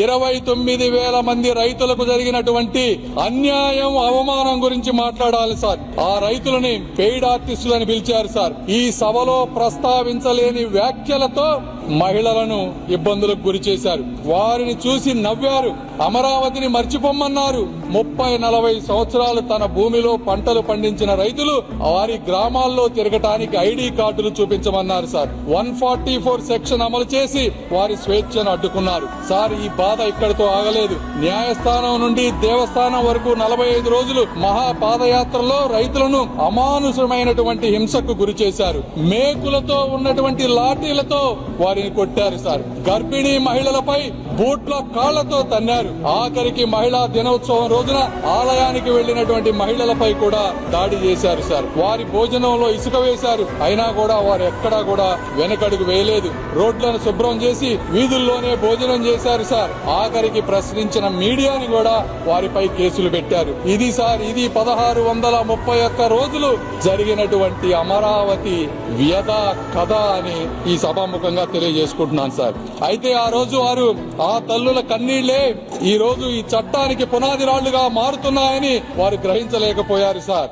29,000 మంది రైతులకు జరిగినటువంటి అన్యాయం, అవమానం గురించి మాట్లాడాలి సార్. ఆ రైతులని పెయిడ్ ఆర్టిస్టులని పిలిచారు సార్. ఈ సభలో ప్రస్తావించలేని వ్యాఖ్యలతో మహిళలను ఇబ్బందులకు గురి చేశారు. వారిని చూసి నవ్వారు. అమరావతిని మర్చిపోమన్నారు. 30-40 సంవత్సరాలు తన భూమిలో పంటలు పండించిన రైతులు వారి గ్రామాల్లో తిరగటానికి ఐడి కార్డులు చూపించమన్నారు సార్. 144 సెక్షన్ అమలు చేసి వారి స్వేచ్ఛను అడ్డుకున్నారు సార్. ఈ బాధ ఇక్కడితో ఆగలేదు. న్యాయస్థానం నుండి దేవస్థానం వరకు 45 రోజులు మహా పాదయాత్రలో రైతులను అమానుషమైనటువంటి హింసకు గురి చేశారు. మేకులతో ఉన్నటువంటి లాఠీలతో వారిని కొట్టారు సార్. గర్భిణీ మహిళలపై బూట్ల కాళ్లతో తన్నారు. ఆఖరికి మహిళా దినోత్సవం రోజున ఆలయానికి వెళ్లినటువంటి మహిళలపై కూడా దాడి చేశారు సార్. వారి భోజనంలో ఇసుక వేశారు. అయినా కూడా వారు ఎక్కడా కూడా వెనకడుగు వేయలేదు. రోడ్లను శుభ్రం చేసి వీధుల్లోనే భోజనం చేశారు సార్. ఆఖరికి ప్రశ్నించిన మీడియాని కూడా వారిపై కేసులు పెట్టారు. ఇది సార్, ఇది 1631 రోజులు జరిగినటువంటి అమరావతి వ్యధ కథ అని ఈ సభాముఖంగా తెలియజేసుకుంటున్నాను సార్. అయితే ఆ రోజు వారు ఆ తల్లుల కన్నీళ్లే ఈ రోజు ఈ చట్టానికి పునాది రాళ్లుగా మారుతున్నాయని వారు గ్రహించలేకపోయారు సార్.